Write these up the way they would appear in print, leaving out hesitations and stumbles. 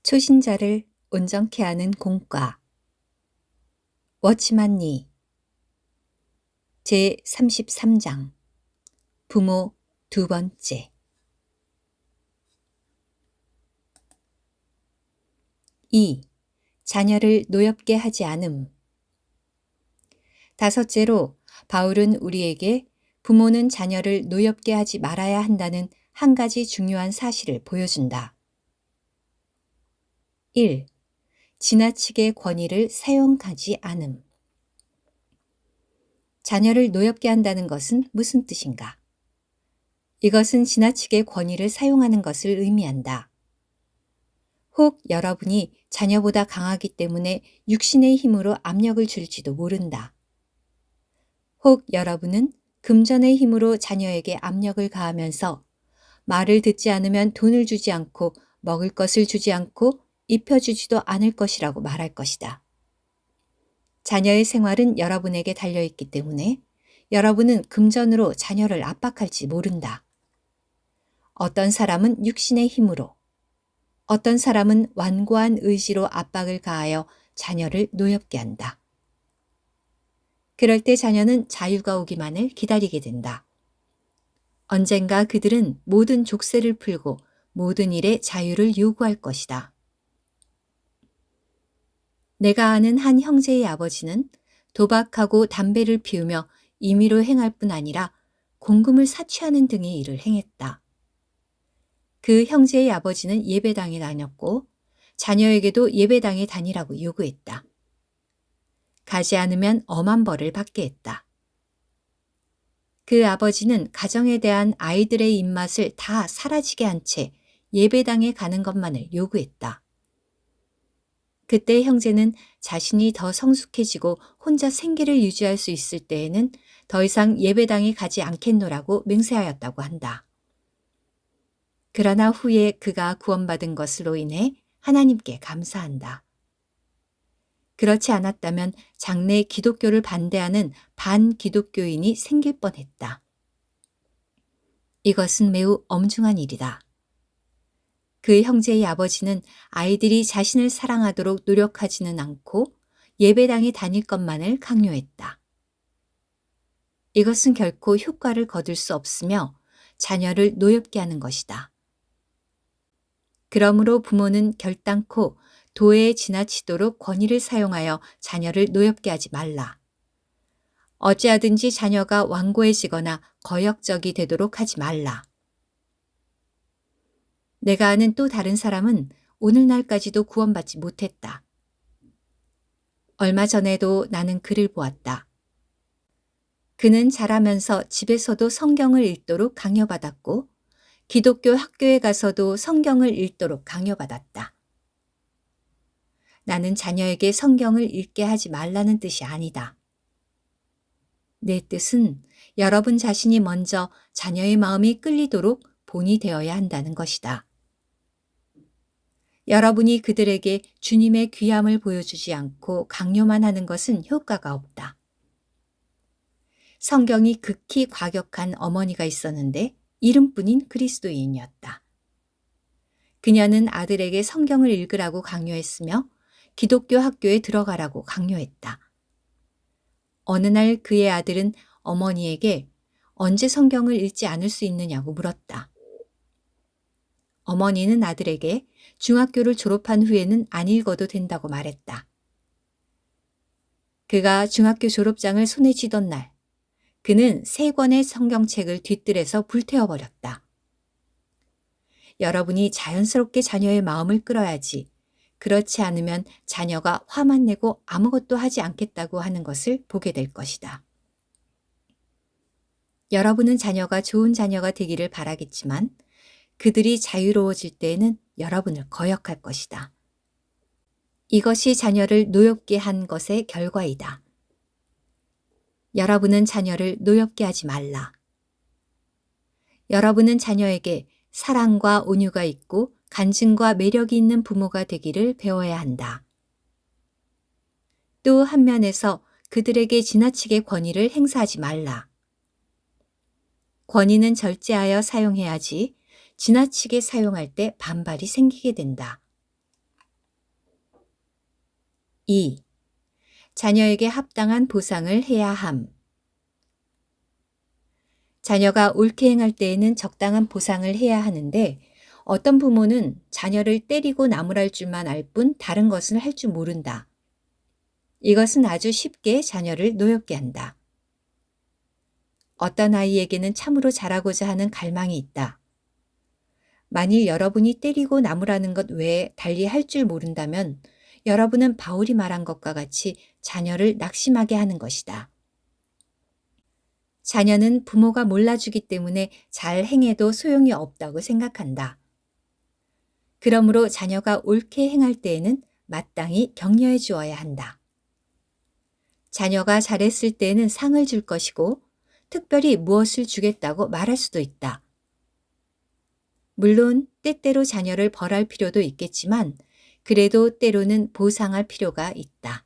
초신자를 온전케 하는 공과 워치만니 제33장 부모 두 번째 2. 자녀를 노엽게 하지 않음. 다섯째로 바울은 우리에게 부모는 자녀를 노엽게 하지 말아야 한다는 한 가지 중요한 사실을 보여준다. 1. 지나치게 권위를 사용하지 않음. 자녀를 노엽게 한다는 것은 무슨 뜻인가? 이것은 지나치게 권위를 사용하는 것을 의미한다. 혹 여러분이 자녀보다 강하기 때문에 육신의 힘으로 압력을 줄지도 모른다. 혹 여러분은 금전의 힘으로 자녀에게 압력을 가하면서 말을 듣지 않으면 돈을 주지 않고 먹을 것을 주지 않고 입혀주지도 않을 것이라고 말할 것이다. 자녀의 생활은 여러분에게 달려있기 때문에 여러분은 금전으로 자녀를 압박할지 모른다. 어떤 사람은 육신의 힘으로, 어떤 사람은 완고한 의지로 압박을 가하여 자녀를 노엽게 한다. 그럴 때 자녀는 자유가 오기만을 기다리게 된다. 언젠가 그들은 모든 족쇄를 풀고 모든 일에 자유를 요구할 것이다. 내가 아는 한 형제의 아버지는 도박하고 담배를 피우며 임의로 행할 뿐 아니라 공금을 사취하는 등의 일을 행했다. 그 형제의 아버지는 예배당에 다녔고 자녀에게도 예배당에 다니라고 요구했다. 가지 않으면 엄한 벌을 받게 했다. 그 아버지는 가정에 대한 아이들의 입맛을 다 사라지게 한 채 예배당에 가는 것만을 요구했다. 그때 형제는 자신이 더 성숙해지고 혼자 생계를 유지할 수 있을 때에는 더 이상 예배당에 가지 않겠노라고 맹세하였다고 한다. 그러나 후에 그가 구원받은 것으로 인해 하나님께 감사한다. 그렇지 않았다면 장래 기독교를 반대하는 반기독교인이 생길 뻔했다. 이것은 매우 엄중한 일이다. 그 형제의 아버지는 아이들이 자신을 사랑하도록 노력하지는 않고 예배당에 다닐 것만을 강요했다. 이것은 결코 효과를 거둘 수 없으며 자녀를 노엽게 하는 것이다. 그러므로 부모는 결단코 도에 지나치도록 권위를 사용하여 자녀를 노엽게 하지 말라. 어찌하든지 자녀가 완고해지거나 거역적이 되도록 하지 말라. 내가 아는 또 다른 사람은 오늘날까지도 구원받지 못했다. 얼마 전에도 나는 그를 보았다. 그는 자라면서 집에서도 성경을 읽도록 강요받았고 기독교 학교에 가서도 성경을 읽도록 강요받았다. 나는 자녀에게 성경을 읽게 하지 말라는 뜻이 아니다. 내 뜻은 여러분 자신이 먼저 자녀의 마음이 끌리도록 본이 되어야 한다는 것이다. 여러분이 그들에게 주님의 귀함을 보여주지 않고 강요만 하는 것은 효과가 없다. 성경이 극히 과격한 어머니가 있었는데 이름뿐인 그리스도인이었다. 그녀는 아들에게 성경을 읽으라고 강요했으며 기독교 학교에 들어가라고 강요했다. 어느 날 그의 아들은 어머니에게 언제 성경을 읽지 않을 수 있느냐고 물었다. 어머니는 아들에게 중학교를 졸업한 후에는 안 읽어도 된다고 말했다. 그가 중학교 졸업장을 손에 쥐던 날, 그는 3권의 성경책을 뒤뜰에서 불태워버렸다. 여러분이 자연스럽게 자녀의 마음을 끌어야지, 그렇지 않으면 자녀가 화만 내고 아무것도 하지 않겠다고 하는 것을 보게 될 것이다. 여러분은 자녀가 좋은 자녀가 되기를 바라겠지만 그들이 자유로워질 때에는 여러분을 거역할 것이다. 이것이 자녀를 노엽게 한 것의 결과이다. 여러분은 자녀를 노엽게 하지 말라. 여러분은 자녀에게 사랑과 온유가 있고 간증과 매력이 있는 부모가 되기를 배워야 한다. 또 한면에서 그들에게 지나치게 권위를 행사하지 말라. 권위는 절제하여 사용해야지 지나치게 사용할 때 반발이 생기게 된다. 2. 자녀에게 합당한 보상을 해야 함. 자녀가 옳게 행할 때에는 적당한 보상을 해야 하는데 어떤 부모는 자녀를 때리고 나무랄 줄만 알 뿐 다른 것은 할 줄 모른다. 이것은 아주 쉽게 자녀를 노엽게 한다. 어떤 아이에게는 참으로 잘하고자 하는 갈망이 있다. 만일 여러분이 때리고 나무라는 것 외에 달리 할 줄 모른다면 여러분은 바울이 말한 것과 같이 자녀를 낙심하게 하는 것이다. 자녀는 부모가 몰라주기 때문에 잘 행해도 소용이 없다고 생각한다. 그러므로 자녀가 옳게 행할 때에는 마땅히 격려해 주어야 한다. 자녀가 잘했을 때에는 상을 줄 것이고 특별히 무엇을 주겠다고 말할 수도 있다. 물론 때때로 자녀를 벌할 필요도 있겠지만 그래도 때로는 보상할 필요가 있다.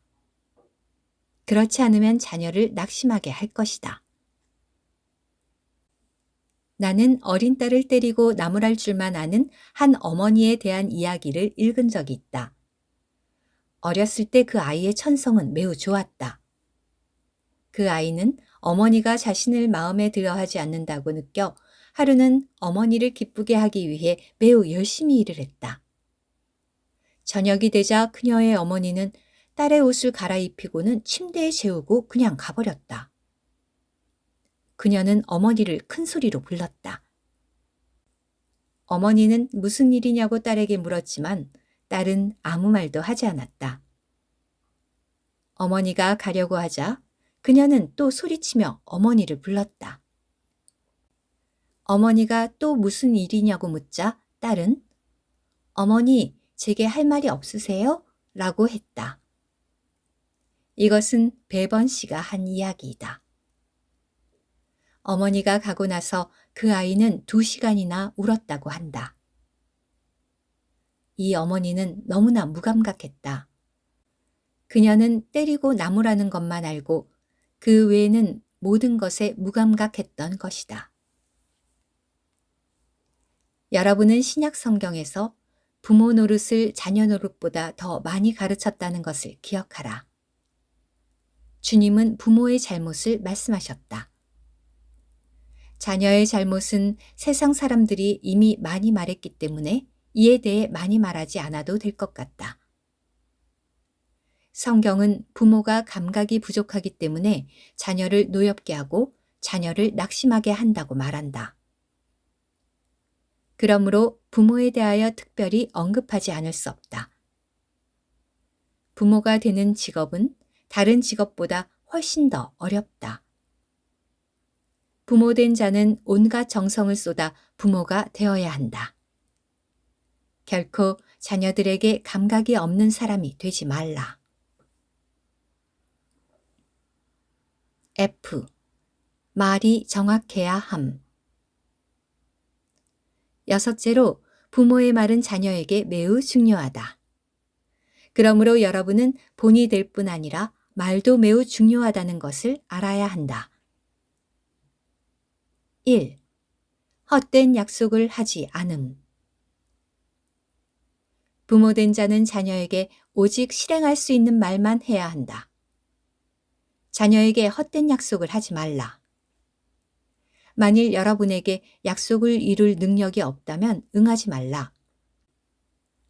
그렇지 않으면 자녀를 낙심하게 할 것이다. 나는 어린 딸을 때리고 나무랄 줄만 아는 한 어머니에 대한 이야기를 읽은 적이 있다. 어렸을 때 그 아이의 천성은 매우 좋았다. 그 아이는 어머니가 자신을 마음에 들어 하지 않는다고 느껴 하루는 어머니를 기쁘게 하기 위해 매우 열심히 일을 했다. 저녁이 되자 그녀의 어머니는 딸의 옷을 갈아입히고는 침대에 재우고 그냥 가버렸다. 그녀는 어머니를 큰 소리로 불렀다. 어머니는 무슨 일이냐고 딸에게 물었지만 딸은 아무 말도 하지 않았다. 어머니가 가려고 하자 그녀는 또 소리치며 어머니를 불렀다. 어머니가 또 무슨 일이냐고 묻자 딸은 어머니, 제게 할 말이 없으세요? 라고 했다. 이것은 배번 씨가 한 이야기이다. 어머니가 가고 나서 그 아이는 2시간이나 울었다고 한다. 이 어머니는 너무나 무감각했다. 그녀는 때리고 나무라는 것만 알고 그 외에는 모든 것에 무감각했던 것이다. 여러분은 신약 성경에서 부모 노릇을 자녀 노릇보다 더 많이 가르쳤다는 것을 기억하라. 주님은 부모의 잘못을 말씀하셨다. 자녀의 잘못은 세상 사람들이 이미 많이 말했기 때문에 이에 대해 많이 말하지 않아도 될 것 같다. 성경은 부모가 감각이 부족하기 때문에 자녀를 노엽게 하고 자녀를 낙심하게 한다고 말한다. 그러므로 부모에 대하여 특별히 언급하지 않을 수 없다. 부모가 되는 직업은 다른 직업보다 훨씬 더 어렵다. 부모된 자는 온갖 정성을 쏟아 부모가 되어야 한다. 결코 자녀들에게 감각이 없는 사람이 되지 말라. F. 말이 정확해야 함. 6째로 부모의 말은 자녀에게 매우 중요하다. 그러므로 여러분은 본이 될 뿐 아니라 말도 매우 중요하다는 것을 알아야 한다. 1. 헛된 약속을 하지 않음. 부모된 자는 자녀에게 오직 실행할 수 있는 말만 해야 한다. 자녀에게 헛된 약속을 하지 말라. 만일 여러분에게 약속을 이룰 능력이 없다면 응하지 말라.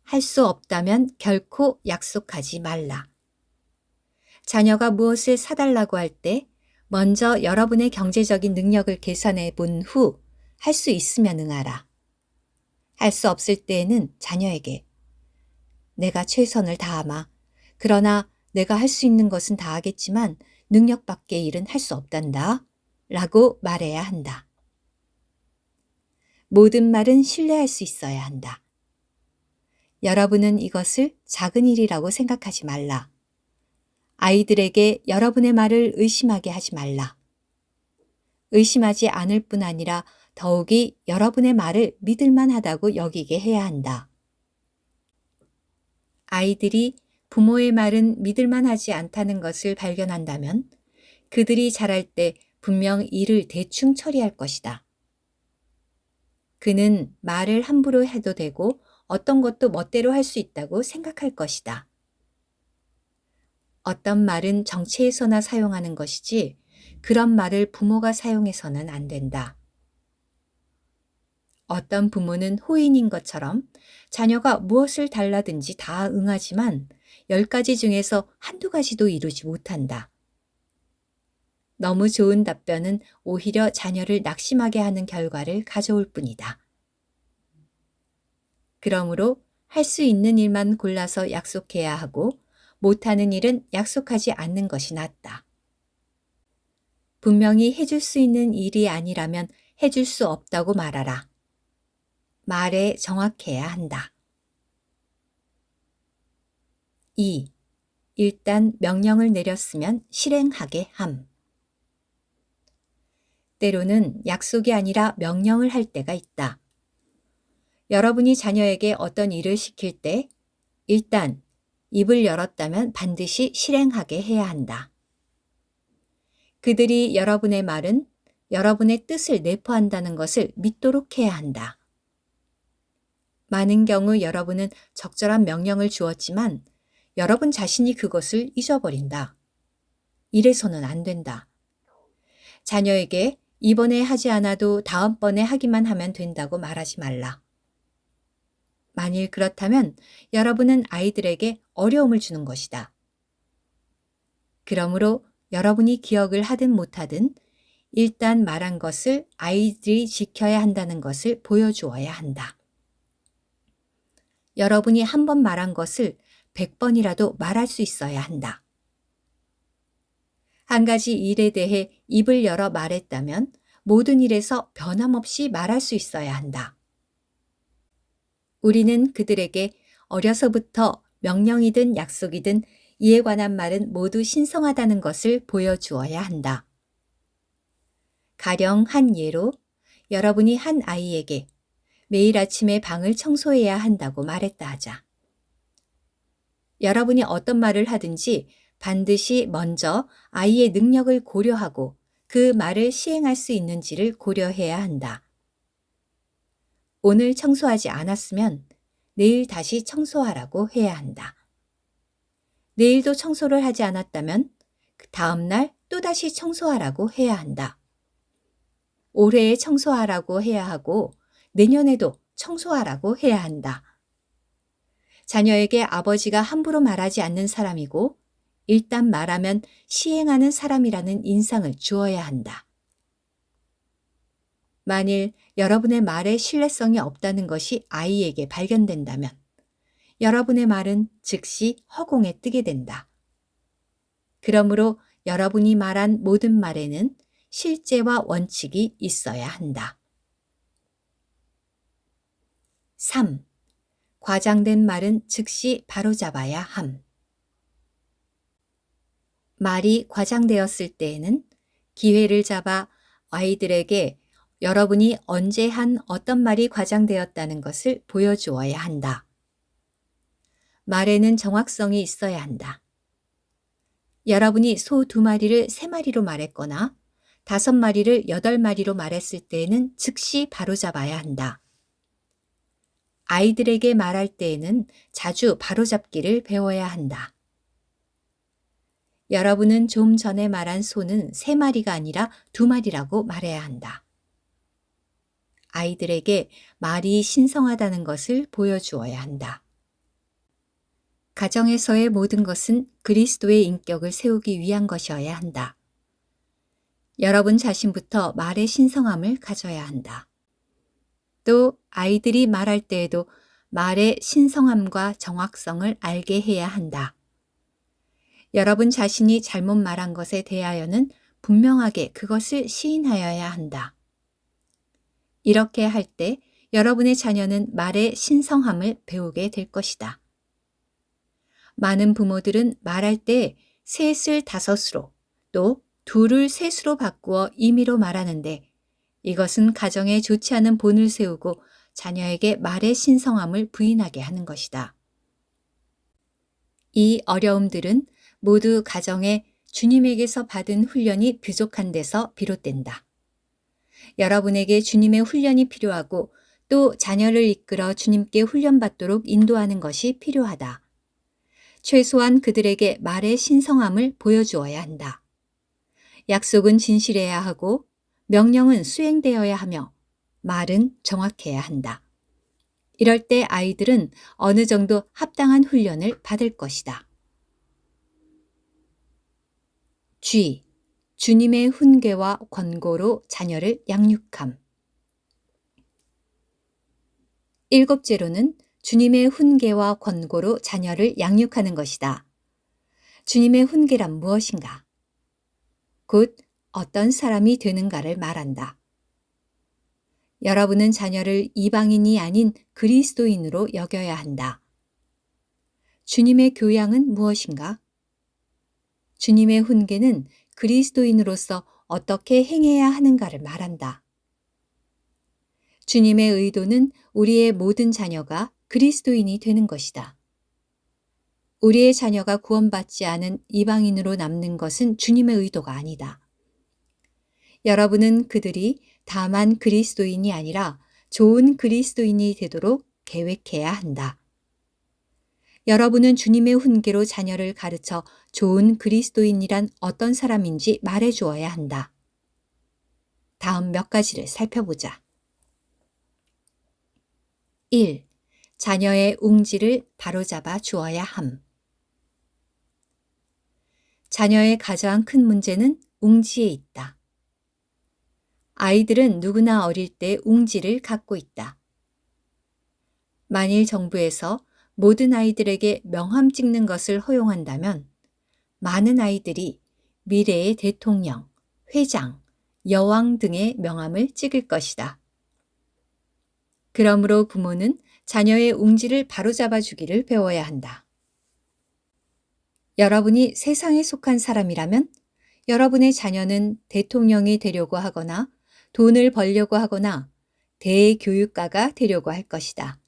할 수 없다면 결코 약속하지 말라. 자녀가 무엇을 사달라고 할 때 먼저 여러분의 경제적인 능력을 계산해 본 후 할 수 있으면 응하라. 할 수 없을 때에는 자녀에게 내가 최선을 다하마. 그러나 내가 할 수 있는 것은 다 하겠지만 능력 밖의 일은 할 수 없단다. 라고 말해야 한다. 모든 말은 신뢰할 수 있어야 한다. 여러분은 이것을 작은 일이라고 생각하지 말라. 아이들에게 여러분의 말을 의심하게 하지 말라. 의심하지 않을 뿐 아니라 더욱이 여러분의 말을 믿을만 하다고 여기게 해야 한다. 아이들이 부모의 말은 믿을만 하지 않다는 것을 발견한다면 그들이 자랄 때 분명 일을 대충 처리할 것이다. 그는 말을 함부로 해도 되고 어떤 것도 멋대로 할 수 있다고 생각할 것이다. 어떤 말은 정체에서나 사용하는 것이지 그런 말을 부모가 사용해서는 안 된다. 어떤 부모는 호인인 것처럼 자녀가 무엇을 달라든지 다 응하지만 10가지 중에서 한두 가지도 이루지 못한다. 너무 좋은 답변은 오히려 자녀를 낙심하게 하는 결과를 가져올 뿐이다. 그러므로 할 수 있는 일만 골라서 약속해야 하고 못하는 일은 약속하지 않는 것이 낫다. 분명히 해줄 수 있는 일이 아니라면 해줄 수 없다고 말하라. 말에 정확해야 한다. 2. 일단 명령을 내렸으면 실행하게 함. 때로는 약속이 아니라 명령을 할 때가 있다. 여러분이 자녀에게 어떤 일을 시킬 때 일단 입을 열었다면 반드시 실행하게 해야 한다. 그들이 여러분의 말은 여러분의 뜻을 내포한다는 것을 믿도록 해야 한다. 많은 경우 여러분은 적절한 명령을 주었지만 여러분 자신이 그것을 잊어버린다. 이래서는 안 된다. 자녀에게 이번에 하지 않아도 다음번에 하기만 하면 된다고 말하지 말라. 만일 그렇다면 여러분은 아이들에게 어려움을 주는 것이다. 그러므로 여러분이 기억을 하든 못하든 일단 말한 것을 아이들이 지켜야 한다는 것을 보여주어야 한다. 여러분이 한 번 말한 것을 100번이라도 말할 수 있어야 한다. 한 가지 일에 대해 입을 열어 말했다면 모든 일에서 변함없이 말할 수 있어야 한다. 우리는 그들에게 어려서부터 명령이든 약속이든 이에 관한 말은 모두 신성하다는 것을 보여주어야 한다. 가령 한 예로 여러분이 한 아이에게 매일 아침에 방을 청소해야 한다고 말했다 하자. 여러분이 어떤 말을 하든지 반드시 먼저 아이의 능력을 고려하고 그 말을 시행할 수 있는지를 고려해야 한다. 오늘 청소하지 않았으면 내일 다시 청소하라고 해야 한다. 내일도 청소를 하지 않았다면 그 다음 날 또다시 청소하라고 해야 한다. 올해에 청소하라고 해야 하고 내년에도 청소하라고 해야 한다. 자녀에게 아버지가 함부로 말하지 않는 사람이고 일단 말하면 시행하는 사람이라는 인상을 주어야 한다. 만일 여러분의 말에 신뢰성이 없다는 것이 아이에게 발견된다면 여러분의 말은 즉시 허공에 뜨게 된다. 그러므로 여러분이 말한 모든 말에는 실제와 원칙이 있어야 한다. 3. 과장된 말은 즉시 바로잡아야 함. 말이 과장되었을 때에는 기회를 잡아 아이들에게 여러분이 언제 한 어떤 말이 과장되었다는 것을 보여주어야 한다. 말에는 정확성이 있어야 한다. 여러분이 소 2마리를 3마리로 말했거나 5마리를 8마리로 말했을 때에는 즉시 바로잡아야 한다. 아이들에게 말할 때에는 자주 바로잡기를 배워야 한다. 여러분은 좀 전에 말한 소는 3마리가 아니라 2마리라고 말해야 한다. 아이들에게 말이 신성하다는 것을 보여주어야 한다. 가정에서의 모든 것은 그리스도의 인격을 세우기 위한 것이어야 한다. 여러분 자신부터 말의 신성함을 가져야 한다. 또 아이들이 말할 때에도 말의 신성함과 정확성을 알게 해야 한다. 여러분 자신이 잘못 말한 것에 대하여는 분명하게 그것을 시인하여야 한다. 이렇게 할 때 여러분의 자녀는 말의 신성함을 배우게 될 것이다. 많은 부모들은 말할 때 셋을 5으로 또 2을 3으로 바꾸어 임의로 말하는데 이것은 가정에 좋지 않은 본을 세우고 자녀에게 말의 신성함을 부인하게 하는 것이다. 이 어려움들은 모두 가정에 주님에게서 받은 훈련이 부족한 데서 비롯된다. 여러분에게 주님의 훈련이 필요하고 또 자녀를 이끌어 주님께 훈련받도록 인도하는 것이 필요하다. 최소한 그들에게 말의 신성함을 보여주어야 한다. 약속은 진실해야 하고 명령은 수행되어야 하며 말은 정확해야 한다. 이럴 때 아이들은 어느 정도 합당한 훈련을 받을 것이다. G. 주님의 훈계와 권고로 자녀를 양육함. 일곱째로는 주님의 훈계와 권고로 자녀를 양육하는 것이다. 주님의 훈계란 무엇인가? 곧 어떤 사람이 되는가를 말한다. 여러분은 자녀를 이방인이 아닌 그리스도인으로 여겨야 한다. 주님의 교양은 무엇인가? 주님의 훈계는 그리스도인으로서 어떻게 행해야 하는가를 말한다. 주님의 의도는 우리의 모든 자녀가 그리스도인이 되는 것이다. 우리의 자녀가 구원받지 않은 이방인으로 남는 것은 주님의 의도가 아니다. 여러분은 그들이 다만 그리스도인이 아니라 좋은 그리스도인이 되도록 계획해야 한다. 여러분은 주님의 훈계로 자녀를 가르쳐 좋은 그리스도인이란 어떤 사람인지 말해 주어야 한다. 다음 몇 가지를 살펴보자. 1. 자녀의 웅지를 바로잡아 주어야 함. 자녀의 가장 큰 문제는 웅지에 있다. 아이들은 누구나 어릴 때 웅지를 갖고 있다. 만일 정부에서 모든 아이들에게 명함 찍는 것을 허용한다면 많은 아이들이 미래의 대통령, 회장, 여왕 등의 명함을 찍을 것이다. 그러므로 부모는 자녀의 웅지를 바로잡아 주기를 배워야 한다. 여러분이 세상에 속한 사람이라면 여러분의 자녀는 대통령이 되려고 하거나 돈을 벌려고 하거나 대교육가가 되려고 할 것이다.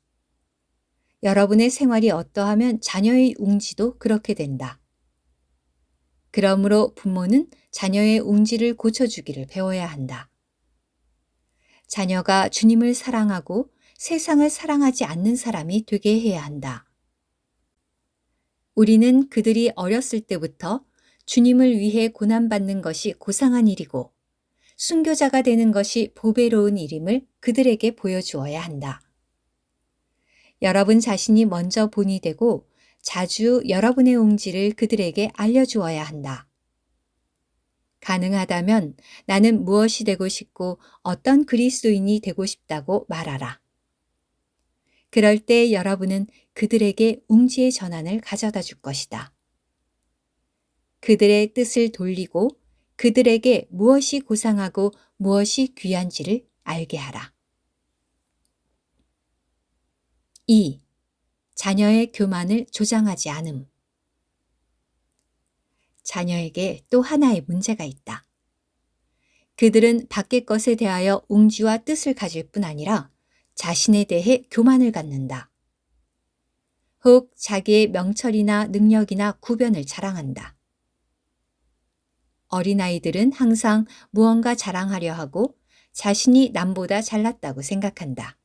여러분의 생활이 어떠하면 자녀의 웅지도 그렇게 된다. 그러므로 부모는 자녀의 웅지를 고쳐주기를 배워야 한다. 자녀가 주님을 사랑하고 세상을 사랑하지 않는 사람이 되게 해야 한다. 우리는 그들이 어렸을 때부터 주님을 위해 고난받는 것이 고상한 일이고 순교자가 되는 것이 보배로운 일임을 그들에게 보여주어야 한다. 여러분 자신이 먼저 본이 되고 자주 여러분의 웅지를 그들에게 알려주어야 한다. 가능하다면 나는 무엇이 되고 싶고 어떤 그리스도인이 되고 싶다고 말하라. 그럴 때 여러분은 그들에게 웅지의 전환을 가져다 줄 것이다. 그들의 뜻을 돌리고 그들에게 무엇이 고상하고 무엇이 귀한지를 알게 하라. 2. 자녀의 교만을 조장하지 않음. 자녀에게 또 하나의 문제가 있다. 그들은 밖의 것에 대하여 웅지와 뜻을 가질 뿐 아니라 자신에 대해 교만을 갖는다. 혹 자기의 명철이나 능력이나 구변을 자랑한다. 어린아이들은 항상 무언가 자랑하려 하고 자신이 남보다 잘났다고 생각한다.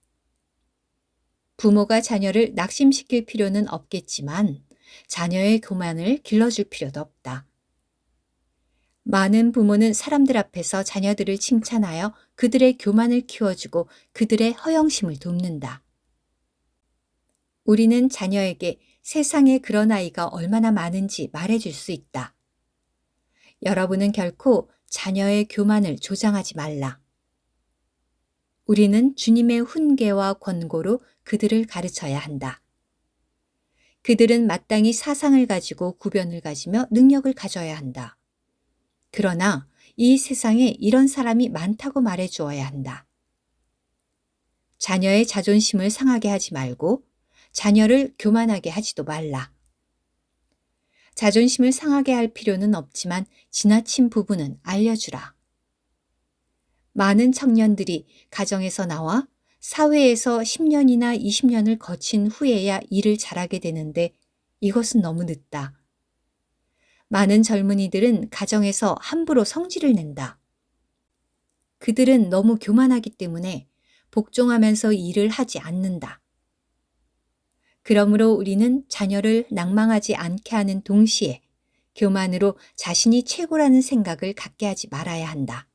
부모가 자녀를 낙심시킬 필요는 없겠지만 자녀의 교만을 길러줄 필요도 없다. 많은 부모는 사람들 앞에서 자녀들을 칭찬하여 그들의 교만을 키워주고 그들의 허영심을 돕는다. 우리는 자녀에게 세상에 그런 아이가 얼마나 많은지 말해줄 수 있다. 여러분은 결코 자녀의 교만을 조장하지 말라. 우리는 주님의 훈계와 권고로 그들을 가르쳐야 한다. 그들은 마땅히 사상을 가지고 구변을 가지며 능력을 가져야 한다. 그러나 이 세상에 이런 사람이 많다고 말해 주어야 한다. 자녀의 자존심을 상하게 하지 말고 자녀를 교만하게 하지도 말라. 자존심을 상하게 할 필요는 없지만 지나친 부분은 알려주라. 많은 청년들이 가정에서 나와 사회에서 10년이나 20년을 거친 후에야 일을 잘하게 되는데 이것은 너무 늦다. 많은 젊은이들은 가정에서 함부로 성질을 낸다. 그들은 너무 교만하기 때문에 복종하면서 일을 하지 않는다. 그러므로 우리는 자녀를 낭망하지 않게 하는 동시에 교만으로 자신이 최고라는 생각을 갖게 하지 말아야 한다.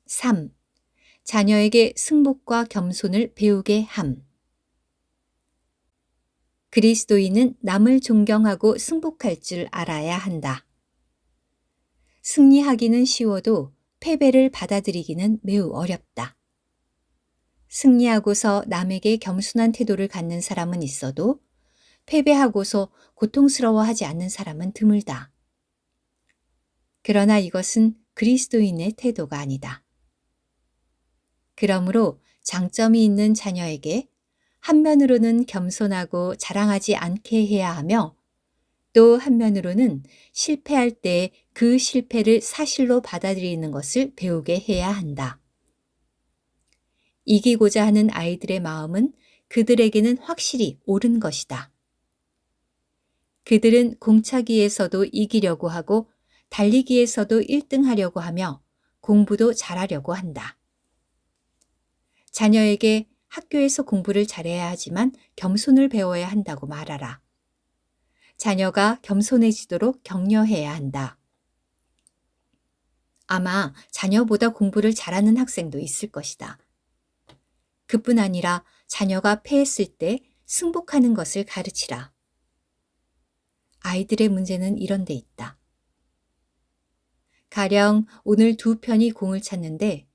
3. 자녀에게 승복과 겸손을 배우게 함. 그리스도인은 남을 존경하고 승복할 줄 알아야 한다. 승리하기는 쉬워도 패배를 받아들이기는 매우 어렵다. 승리하고서 남에게 겸손한 태도를 갖는 사람은 있어도 패배하고서 고통스러워하지 않는 사람은 드물다. 그러나 이것은 그리스도인의 태도가 아니다. 그러므로 장점이 있는 자녀에게 한면으로는 겸손하고 자랑하지 않게 해야 하며 또 한면으로는 실패할 때 그 실패를 사실로 받아들이는 것을 배우게 해야 한다. 이기고자 하는 아이들의 마음은 그들에게는 확실히 옳은 것이다. 그들은 공차기에서도 이기려고 하고 달리기에서도 1등 하려고 하며 공부도 잘하려고 한다. 자녀에게 학교에서 공부를 잘해야 하지만 겸손을 배워야 한다고 말하라. 자녀가 겸손해지도록 격려해야 한다. 아마 자녀보다 공부를 잘하는 학생도 있을 것이다. 그뿐 아니라 자녀가 패했을 때 승복하는 것을 가르치라. 아이들의 문제는 이런 데 있다. 가령 오늘 두 편이 공을 찼는데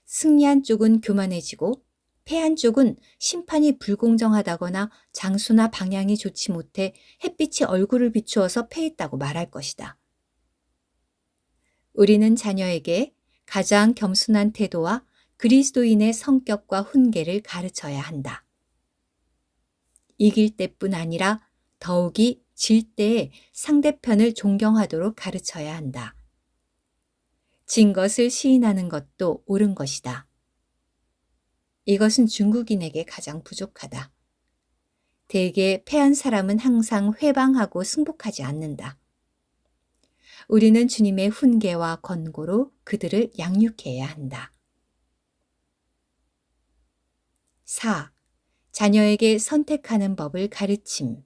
승리한 쪽은 교만해지고 패한 쪽은 심판이 불공정하다거나 장수나 방향이 좋지 못해 햇빛이 얼굴을 비추어서 패했다고 말할 것이다. 우리는 자녀에게 가장 겸손한 태도와 그리스도인의 성격과 훈계를 가르쳐야 한다. 이길 때뿐 아니라 더욱이 질 때에 상대편을 존경하도록 가르쳐야 한다. 진 것을 시인하는 것도 옳은 것이다. 이것은 중국인에게 가장 부족하다. 대개 패한 사람은 항상 회방하고 승복하지 않는다. 우리는 주님의 훈계와 권고로 그들을 양육해야 한다. 4. 자녀에게 선택하는 법을 가르침.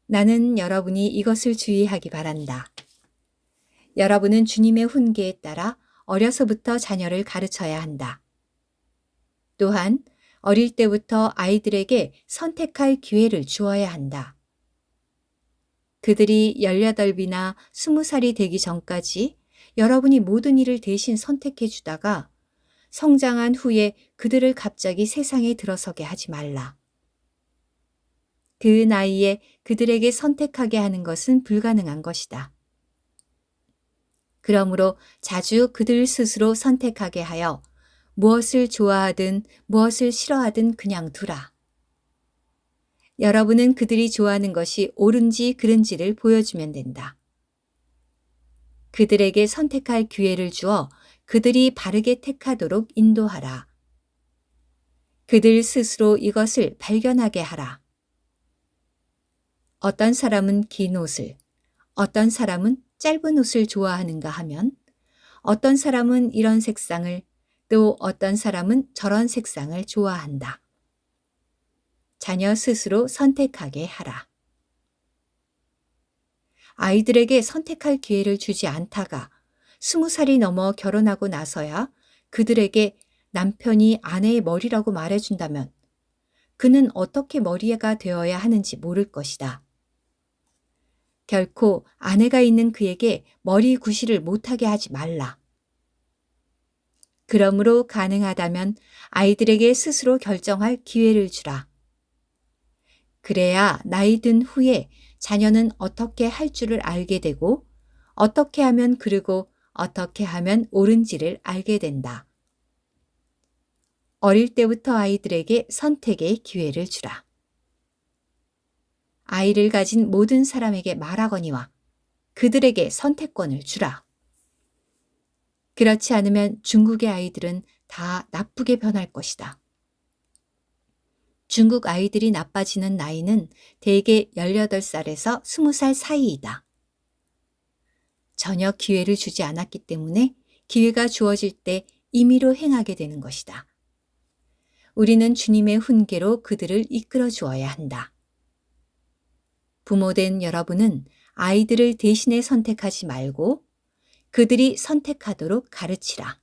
나는 여러분이 이것을 주의하기 바란다. 여러분은 주님의 훈계에 따라 어려서부터 자녀를 가르쳐야 한다. 또한 어릴 때부터 아이들에게 선택할 기회를 주어야 한다. 그들이 18이나 20살이 되기 전까지 여러분이 모든 일을 대신 선택해 주다가 성장한 후에 그들을 갑자기 세상에 들어서게 하지 말라. 그 나이에 그들에게 선택하게 하는 것은 불가능한 것이다. 그러므로 자주 그들 스스로 선택하게 하여 무엇을 좋아하든 무엇을 싫어하든 그냥 두라. 여러분은 그들이 좋아하는 것이 옳은지 그른지를 보여주면 된다. 그들에게 선택할 기회를 주어 그들이 바르게 택하도록 인도하라. 그들 스스로 이것을 발견하게 하라. 어떤 사람은 긴 옷을, 어떤 사람은 짧은 옷을 좋아하는가 하면 어떤 사람은 이런 색상을 또 어떤 사람은 저런 색상을 좋아한다. 자녀 스스로 선택하게 하라. 아이들에게 선택할 기회를 주지 않다가 20살이 넘어 결혼하고 나서야 그들에게 남편이 아내의 머리라고 말해준다면 그는 어떻게 머리가 되어야 하는지 모를 것이다. 결코 아내가 있는 그에게 머리 구실을 못하게 하지 말라. 그러므로 가능하다면 아이들에게 스스로 결정할 기회를 주라. 그래야 나이 든 후에 자녀는 어떻게 할 줄을 알게 되고 어떻게 하면 그르고 어떻게 하면 옳은지를 알게 된다. 어릴 때부터 아이들에게 선택의 기회를 주라. 아이를 가진 모든 사람에게 말하거니와 그들에게 선택권을 주라. 그렇지 않으면 중국의 아이들은 다 나쁘게 변할 것이다. 중국 아이들이 나빠지는 나이는 대개 18살에서 20살 사이이다. 전혀 기회를 주지 않았기 때문에 기회가 주어질 때 임의로 행하게 되는 것이다. 우리는 주님의 훈계로 그들을 이끌어 주어야 한다. 부모된 여러분은 아이들을 대신에 선택하지 말고 그들이 선택하도록 가르치라.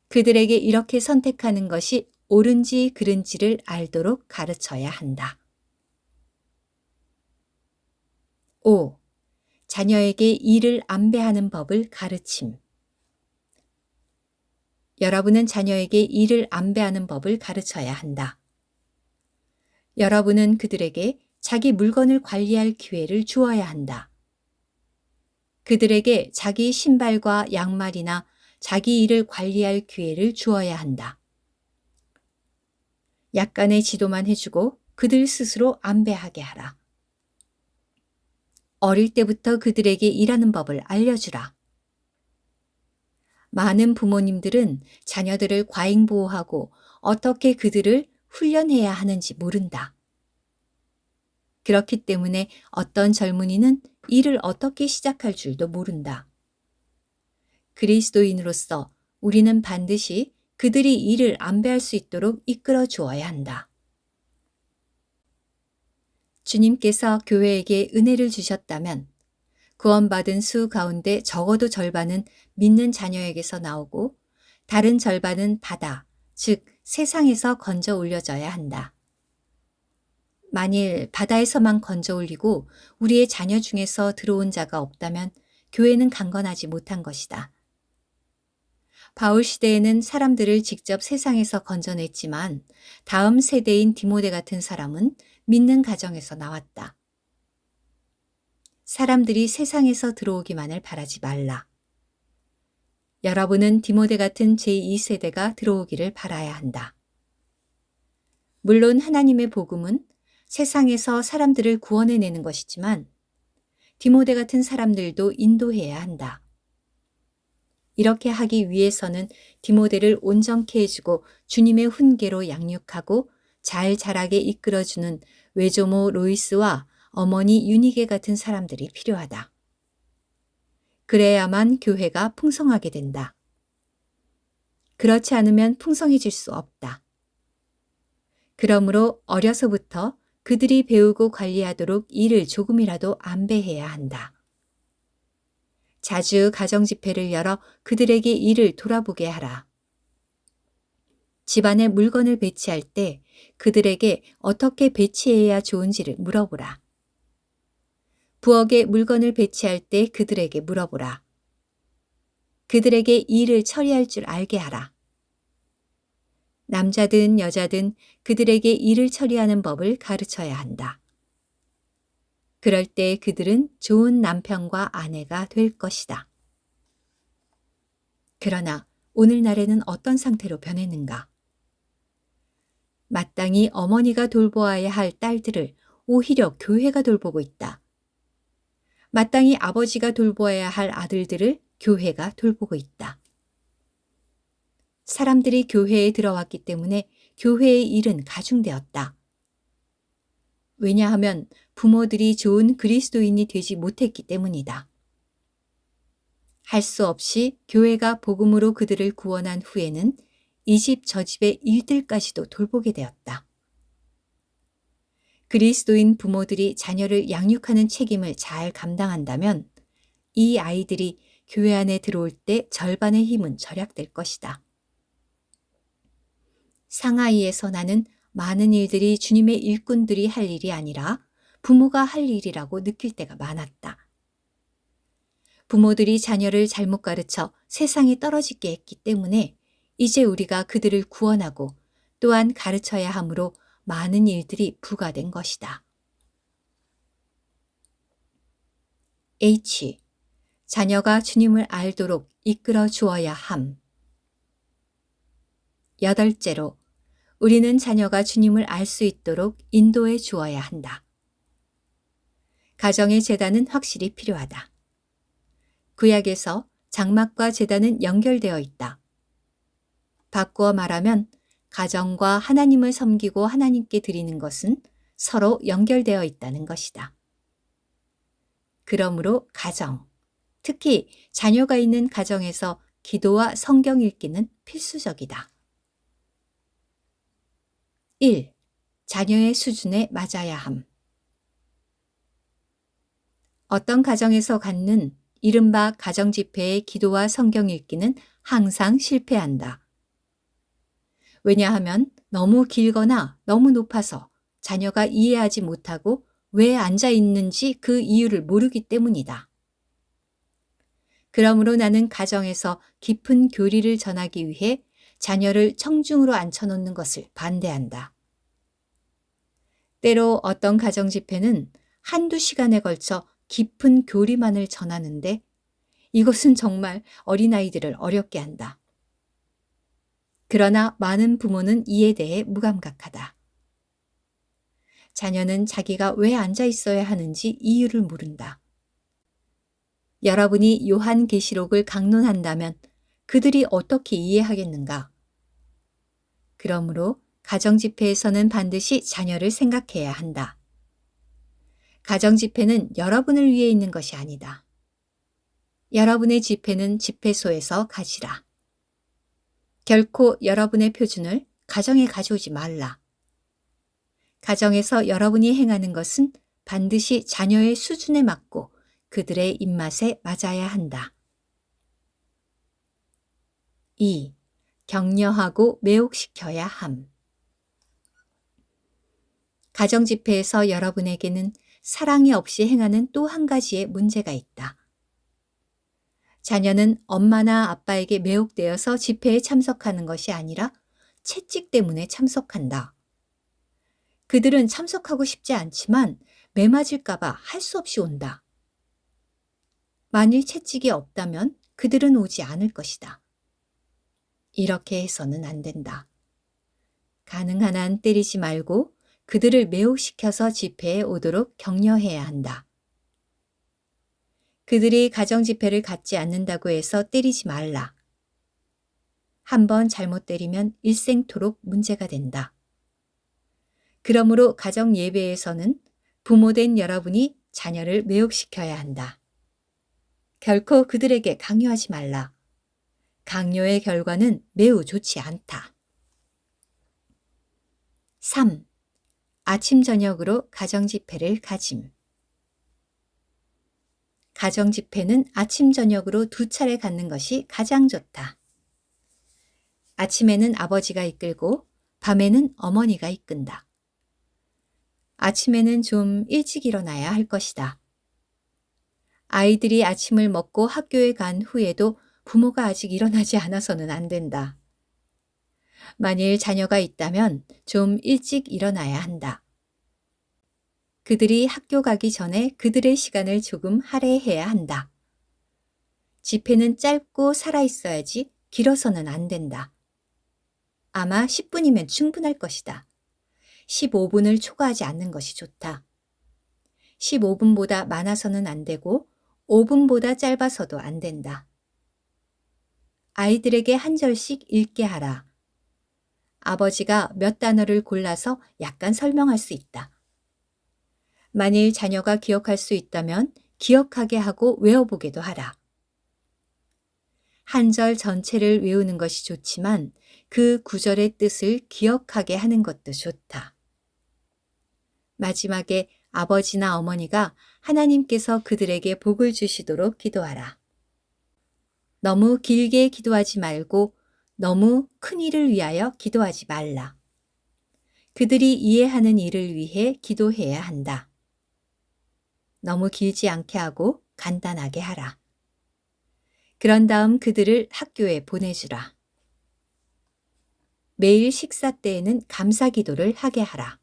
그들에게 이렇게 선택하는 것이 옳은지 그른지를 알도록 가르쳐야 한다. 5. 자녀에게 이를 안배하는 법을 가르침. 여러분은 자녀에게 이를 안배하는 법을 가르쳐야 한다. 여러분은 그들에게 자기 물건을 관리할 기회를 주어야 한다. 그들에게 자기 신발과 양말이나 자기 일을 관리할 기회를 주어야 한다. 약간의 지도만 해주고 그들 스스로 안배하게 하라. 어릴 때부터 그들에게 일하는 법을 알려주라. 많은 부모님들은 자녀들을 과잉보호하고 어떻게 그들을 훈련해야 하는지 모른다. 그렇기 때문에 어떤 젊은이는 일을 어떻게 시작할 줄도 모른다. 그리스도인으로서 우리는 반드시 그들이 일을 안배할 수 있도록 이끌어 주어야 한다. 주님께서 교회에게 은혜를 주셨다면 구원받은 수 가운데 적어도 절반은 믿는 자녀에게서 나오고 다른 절반은 바다, 즉 세상에서 건져 올려져야 한다. 만일 바다에서만 건져 올리고 우리의 자녀 중에서 들어온 자가 없다면 교회는 강건하지 못한 것이다. 바울 시대에는 사람들을 직접 세상에서 건져냈지만 다음 세대인 디모데 같은 사람은 믿는 가정에서 나왔다. 사람들이 세상에서 들어오기만을 바라지 말라. 여러분은 디모데 같은 제2세대가 들어오기를 바라야 한다. 물론 하나님의 복음은 세상에서 사람들을 구원해내는 것이지만 디모데 같은 사람들도 인도해야 한다. 이렇게 하기 위해서는 디모데를 온전케 해주고 주님의 훈계로 양육하고 잘 자라게 이끌어주는 외조모 로이스와 어머니 유니게 같은 사람들이 필요하다. 그래야만 교회가 풍성하게 된다. 그렇지 않으면 풍성해질 수 없다. 그러므로 어려서부터 그들이 배우고 관리하도록 일을 조금이라도 안배해야 한다. 자주 가정집회를 열어 그들에게 일을 돌아보게 하라. 집안에 물건을 배치할 때 그들에게 어떻게 배치해야 좋은지를 물어보라. 부엌에 물건을 배치할 때 그들에게 물어보라. 그들에게 일을 처리할 줄 알게 하라. 남자든 여자든 그들에게 일을 처리하는 법을 가르쳐야 한다. 그럴 때 그들은 좋은 남편과 아내가 될 것이다. 그러나 오늘날에는 어떤 상태로 변했는가? 마땅히 어머니가 돌보아야 할 딸들을 오히려 교회가 돌보고 있다. 마땅히 아버지가 돌보아야 할 아들들을 교회가 돌보고 있다. 사람들이 교회에 들어왔기 때문에 교회의 일은 가중되었다. 왜냐하면 부모들이 좋은 그리스도인이 되지 못했기 때문이다. 할 수 없이 교회가 복음으로 그들을 구원한 후에는 이 집 저 집의 일들까지도 돌보게 되었다. 그리스도인 부모들이 자녀를 양육하는 책임을 잘 감당한다면 이 아이들이 교회 안에 들어올 때 절반의 힘은 절약될 것이다. 상하이에서 나는 많은 일들이 주님의 일꾼들이 할 일이 아니라 부모가 할 일이라고 느낄 때가 많았다. 부모들이 자녀를 잘못 가르쳐 세상에 떨어지게 했기 때문에 이제 우리가 그들을 구원하고 또한 가르쳐야 하므로 많은 일들이 부과된 것이다. H. 자녀가 주님을 알도록 이끌어 주어야 함. 8째로 우리는 자녀가 주님을 알 수 있도록 인도해 주어야 한다. 가정의 제단은 확실히 필요하다. 구약에서 장막과 제단은 연결되어 있다. 바꾸어 말하면 가정과 하나님을 섬기고 하나님께 드리는 것은 서로 연결되어 있다는 것이다. 그러므로 가정, 특히 자녀가 있는 가정에서 기도와 성경 읽기는 필수적이다. 1. 자녀의 수준에 맞아야 함. 어떤 가정에서 갖는 이른바 가정집회의 기도와 성경 읽기는 항상 실패한다. 왜냐하면 너무 길거나 너무 높아서 자녀가 이해하지 못하고 왜 앉아 있는지 그 이유를 모르기 때문이다. 그러므로 나는 가정에서 깊은 교리를 전하기 위해 자녀를 청중으로 앉혀놓는 것을 반대한다. 때로 어떤 가정 집회는 한두 시간에 걸쳐 깊은 교리만을 전하는데 이것은 정말 어린아이들을 어렵게 한다. 그러나 많은 부모는 이에 대해 무감각하다. 자녀는 자기가 왜 앉아 있어야 하는지 이유를 모른다. 여러분이 요한계시록을 강론한다면 그들이 어떻게 이해하겠는가? 그러므로 가정집회에서는 반드시 자녀를 생각해야 한다. 가정집회는 여러분을 위해 있는 것이 아니다. 여러분의 집회는 집회소에서 가지라. 결코 여러분의 표준을 가정에 가져오지 말라. 가정에서 여러분이 행하는 것은 반드시 자녀의 수준에 맞고 그들의 입맛에 맞아야 한다. 2. 격려하고 매혹시켜야 함. 가정집회에서 여러분에게는 사랑이 없이 행하는 또 한 가지의 문제가 있다. 자녀는 엄마나 아빠에게 매혹되어서 집회에 참석하는 것이 아니라 채찍 때문에 참석한다. 그들은 참석하고 싶지 않지만 매맞을까봐 할 수 없이 온다. 만일 채찍이 없다면 그들은 오지 않을 것이다. 이렇게 해서는 안 된다. 가능한 한 때리지 말고 그들을 매혹시켜서 집회에 오도록 격려해야 한다. 그들이 가정집회를 갖지 않는다고 해서 때리지 말라. 한번 잘못 때리면 일생토록 문제가 된다. 그러므로 가정예배에서는 부모된 여러분이 자녀를 매혹시켜야 한다. 결코 그들에게 강요하지 말라. 강요의 결과는 매우 좋지 않다. 3. 아침 저녁으로 가정집회를 가짐. 가정집회는 아침 저녁으로 두 차례 갖는 것이 가장 좋다. 아침에는 아버지가 이끌고 밤에는 어머니가 이끈다. 아침에는 좀 일찍 일어나야 할 것이다. 아이들이 아침을 먹고 학교에 간 후에도 부모가 아직 일어나지 않아서는 안 된다. 만일 자녀가 있다면 좀 일찍 일어나야 한다. 그들이 학교 가기 전에 그들의 시간을 조금 할애해야 한다. 집회는 짧고 살아있어야지 길어서는 안 된다. 아마 10분이면 충분할 것이다. 15분을 초과하지 않는 것이 좋다. 15분보다 많아서는 안 되고 5분보다 짧아서도 안 된다. 아이들에게 한 절씩 읽게 하라. 아버지가 몇 단어를 골라서 약간 설명할 수 있다. 만일 자녀가 기억할 수 있다면 기억하게 하고 외워보게도 하라. 한 절 전체를 외우는 것이 좋지만 그 구절의 뜻을 기억하게 하는 것도 좋다. 마지막에 아버지나 어머니가 하나님께서 그들에게 복을 주시도록 기도하라. 너무 길게 기도하지 말고 너무 큰 일을 위하여 기도하지 말라. 그들이 이해하는 일을 위해 기도해야 한다. 너무 길지 않게 하고 간단하게 하라. 그런 다음 그들을 학교에 보내주라. 매일 식사 때에는 감사 기도를 하게 하라.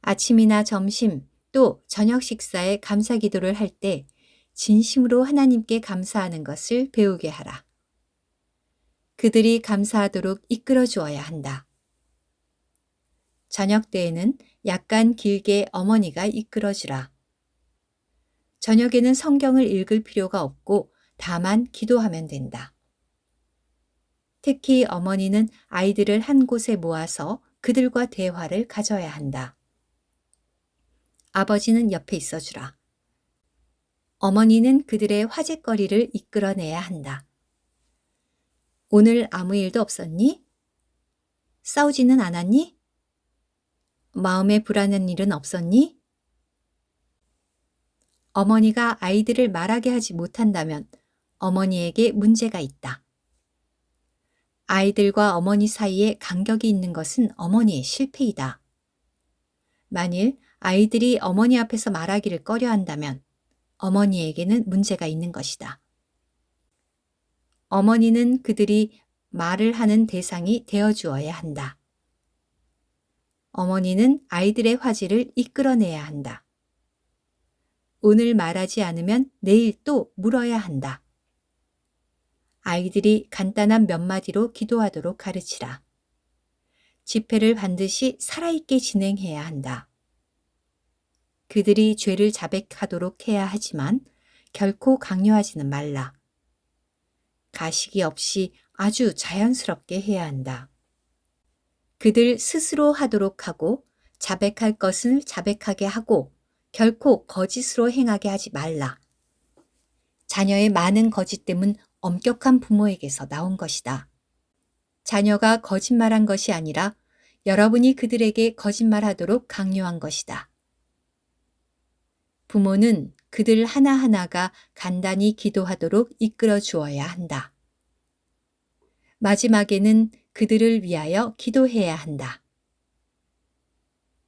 아침이나 점심 또 저녁 식사에 감사 기도를 할 때 진심으로 하나님께 감사하는 것을 배우게 하라. 그들이 감사하도록 이끌어 주어야 한다. 저녁 때에는 약간 길게 어머니가 이끌어 주라. 저녁에는 성경을 읽을 필요가 없고 다만 기도하면 된다. 특히 어머니는 아이들을 한 곳에 모아서 그들과 대화를 가져야 한다. 아버지는 옆에 있어주라. 어머니는 그들의 화제거리를 이끌어내야 한다. 오늘 아무 일도 없었니? 싸우지는 않았니? 마음에 불안한 일은 없었니? 어머니가 아이들을 말하게 하지 못한다면 어머니에게 문제가 있다. 아이들과 어머니 사이에 간격이 있는 것은 어머니의 실패이다. 만일 아이들이 어머니 앞에서 말하기를 꺼려 한다면 어머니에게는 문제가 있는 것이다. 어머니는 그들이 말을 하는 대상이 되어 주어야 한다. 어머니는 아이들의 화제를 이끌어내야 한다. 오늘 말하지 않으면 내일 또 물어야 한다. 아이들이 간단한 몇 마디로 기도하도록 가르치라. 집회를 반드시 살아있게 진행해야 한다. 그들이 죄를 자백하도록 해야 하지만 결코 강요하지는 말라. 가식이 없이 아주 자연스럽게 해야 한다. 그들 스스로 하도록 하고 자백할 것을 자백하게 하고 결코 거짓으로 행하게 하지 말라. 자녀의 많은 거짓됨은 엄격한 부모에게서 나온 것이다. 자녀가 거짓말한 것이 아니라 여러분이 그들에게 거짓말하도록 강요한 것이다. 부모는 그들 하나하나가 간단히 기도하도록 이끌어 주어야 한다. 마지막에는 그들을 위하여 기도해야 한다.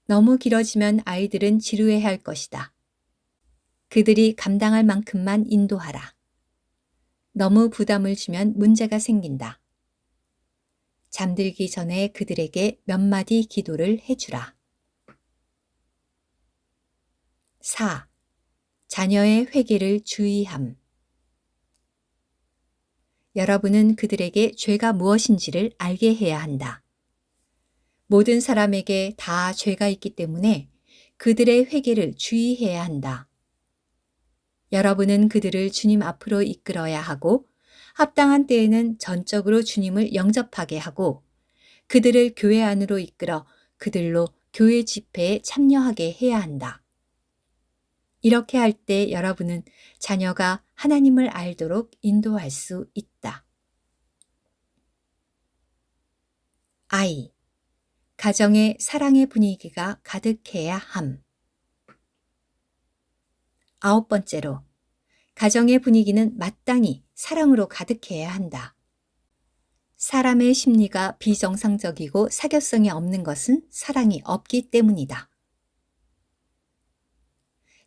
너무 길어지면 아이들은 지루해할 것이다. 그들이 감당할 만큼만 인도하라. 너무 부담을 주면 문제가 생긴다. 잠들기 전에 그들에게 몇 마디 기도를 해주라. 4. 자녀의 회개를 주의함. 여러분은 그들에게 죄가 무엇인지를 알게 해야 한다. 모든 사람에게 다 죄가 있기 때문에 그들의 회개를 주의해야 한다. 여러분은 그들을 주님 앞으로 이끌어야 하고 합당한 때에는 전적으로 주님을 영접하게 하고 그들을 교회 안으로 이끌어 그들로 교회 집회에 참여하게 해야 한다. 이렇게 할 때 여러분은 자녀가 하나님을 알도록 인도할 수 있다. I. 가정에 사랑의 분위기가 가득해야 함. 9번째로, 가정의 분위기는 마땅히 사랑으로 가득해야 한다. 사람의 심리가 비정상적이고 사교성이 없는 것은 사랑이 없기 때문이다.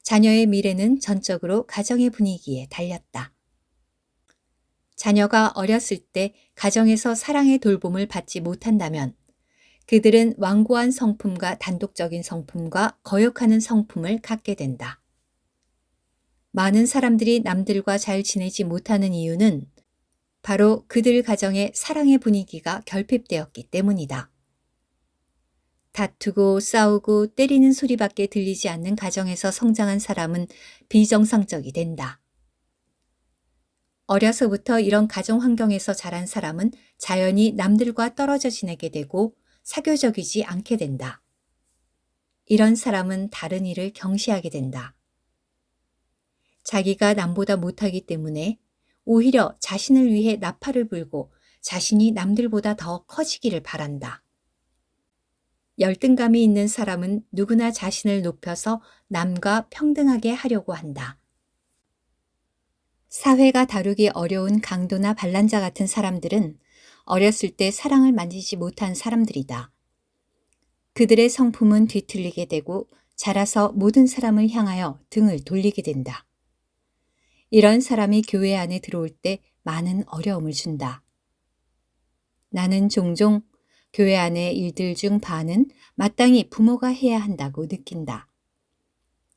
자녀의 미래는 전적으로 가정의 분위기에 달렸다. 자녀가 어렸을 때 가정에서 사랑의 돌봄을 받지 못한다면 그들은 완고한 성품과 단독적인 성품과 거역하는 성품을 갖게 된다. 많은 사람들이 남들과 잘 지내지 못하는 이유는 바로 그들 가정의 사랑의 분위기가 결핍되었기 때문이다. 다투고 싸우고 때리는 소리밖에 들리지 않는 가정에서 성장한 사람은 비정상적이 된다. 어려서부터 이런 가정 환경에서 자란 사람은 자연히 남들과 떨어져 지내게 되고 사교적이지 않게 된다. 이런 사람은 다른 이를 경시하게 된다. 자기가 남보다 못하기 때문에 오히려 자신을 위해 나팔을 불고 자신이 남들보다 더 커지기를 바란다. 열등감이 있는 사람은 누구나 자신을 높여서 남과 평등하게 하려고 한다. 사회가 다루기 어려운 강도나 반란자 같은 사람들은 어렸을 때 사랑을 만지지 못한 사람들이다. 그들의 성품은 뒤틀리게 되고 자라서 모든 사람을 향하여 등을 돌리게 된다. 이런 사람이 교회 안에 들어올 때 많은 어려움을 준다. 나는 종종 교회 안의 일들 중 반은 마땅히 부모가 해야 한다고 느낀다.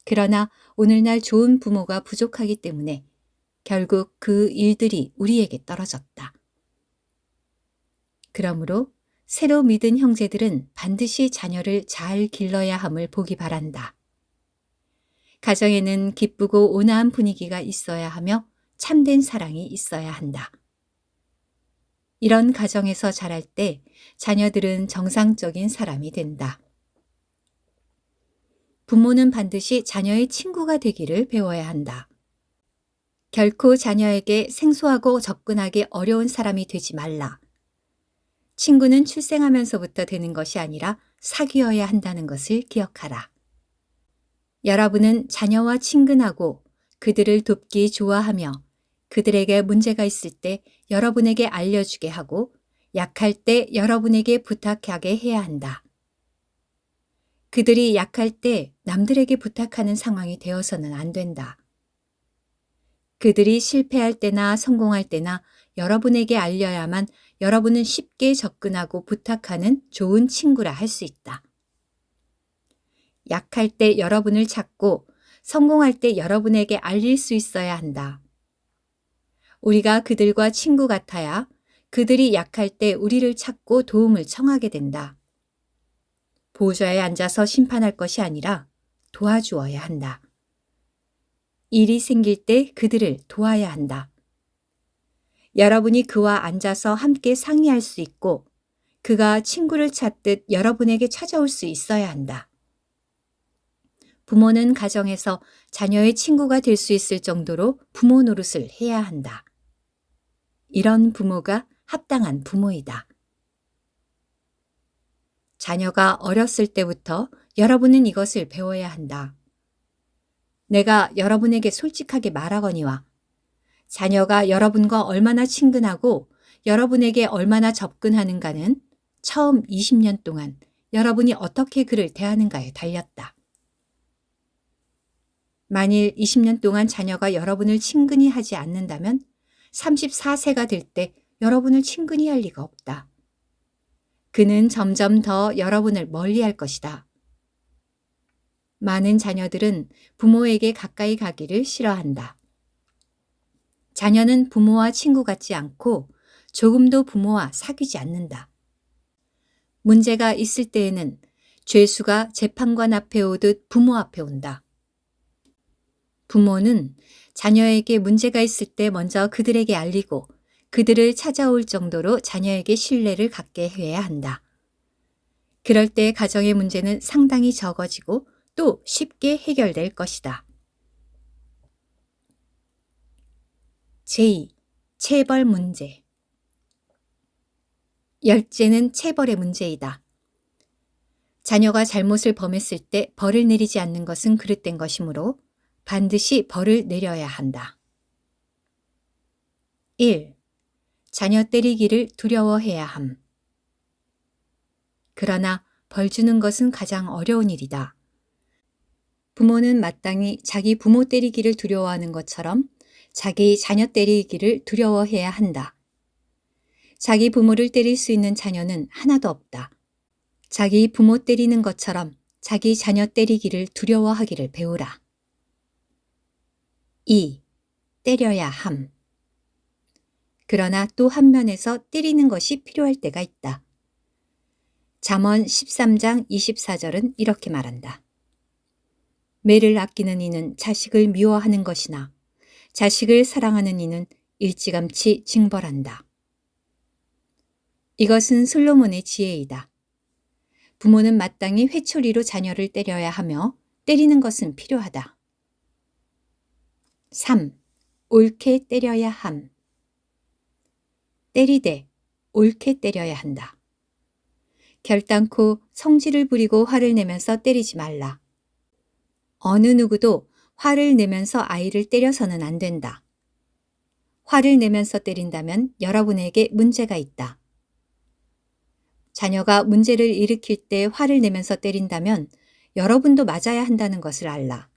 그러나 오늘날 좋은 부모가 부족하기 때문에 결국 그 일들이 우리에게 떨어졌다. 그러므로 새로 믿은 형제들은 반드시 자녀를 잘 길러야 함을 보기 바란다. 가정에는 기쁘고 온화한 분위기가 있어야 하며 참된 사랑이 있어야 한다. 이런 가정에서 자랄 때 자녀들은 정상적인 사람이 된다. 부모는 반드시 자녀의 친구가 되기를 배워야 한다. 결코 자녀에게 생소하고 접근하기 어려운 사람이 되지 말라. 친구는 출생하면서부터 되는 것이 아니라 사귀어야 한다는 것을 기억하라. 여러분은 자녀와 친근하고 그들을 돕기 좋아하며 그들에게 문제가 있을 때 여러분에게 알려주게 하고 약할 때 여러분에게 부탁하게 해야 한다. 그들이 약할 때 남들에게 부탁하는 상황이 되어서는 안 된다. 그들이 실패할 때나 성공할 때나 여러분에게 알려야만 여러분은 쉽게 접근하고 부탁하는 좋은 친구라 할 수 있다. 약할 때 여러분을 찾고 성공할 때 여러분에게 알릴 수 있어야 한다. 우리가 그들과 친구 같아야 그들이 약할 때 우리를 찾고 도움을 청하게 된다. 보좌에 앉아서 심판할 것이 아니라 도와주어야 한다. 일이 생길 때 그들을 도와야 한다. 여러분이 그와 앉아서 함께 상의할 수 있고 그가 친구를 찾듯 여러분에게 찾아올 수 있어야 한다. 부모는 가정에서 자녀의 친구가 될 수 있을 정도로 부모 노릇을 해야 한다. 이런 부모가 합당한 부모이다. 자녀가 어렸을 때부터 여러분은 이것을 배워야 한다. 내가 여러분에게 솔직하게 말하거니와 자녀가 여러분과 얼마나 친근하고 여러분에게 얼마나 접근하는가는 처음 20년 동안 여러분이 어떻게 그를 대하는가에 달렸다. 만일 20년 동안 자녀가 여러분을 친근히 하지 않는다면 34세가 될 때 여러분을 친근히 할 리가 없다. 그는 점점 더 여러분을 멀리할 것이다. 많은 자녀들은 부모에게 가까이 가기를 싫어한다. 자녀는 부모와 친구 같지 않고 조금도 부모와 사귀지 않는다. 문제가 있을 때에는 죄수가 재판관 앞에 오듯 부모 앞에 온다. 부모는 자녀에게 문제가 있을 때 먼저 그들에게 알리고 그들을 찾아올 정도로 자녀에게 신뢰를 갖게 해야 한다. 그럴 때 가정의 문제는 상당히 적어지고 또 쉽게 해결될 것이다. 제2. 체벌 문제. 열째는 체벌의 문제이다. 자녀가 잘못을 범했을 때 벌을 내리지 않는 것은 그릇된 것이므로 반드시 벌을 내려야 한다. 1. 자녀 때리기를 두려워해야 함. 그러나 벌 주는 것은 가장 어려운 일이다. 부모는 마땅히 자기 부모 때리기를 두려워하는 것처럼 자기 자녀 때리기를 두려워해야 한다. 자기 부모를 때릴 수 있는 자녀는 하나도 없다. 자기 부모 때리는 것처럼 자기 자녀 때리기를 두려워하기를 배우라. 2. 때려야 함. 그러나 또 한 면에서 때리는 것이 필요할 때가 있다. 잠언 13장 24절은 이렇게 말한다. 매를 아끼는 이는 자식을 미워하는 것이나 자식을 사랑하는 이는 일찌감치 징벌한다. 이것은 솔로몬의 지혜이다. 부모는 마땅히 회초리로 자녀를 때려야 하며 때리는 것은 필요하다. 3. 옳게 때려야 함. 때리되 옳게 때려야 한다. 결단코 성질을 부리고 화를 내면서 때리지 말라. 어느 누구도 화를 내면서 아이를 때려서는 안 된다. 화를 내면서 때린다면 여러분에게 문제가 있다. 자녀가 문제를 일으킬 때 화를 내면서 때린다면 여러분도 맞아야 한다는 것을 알라.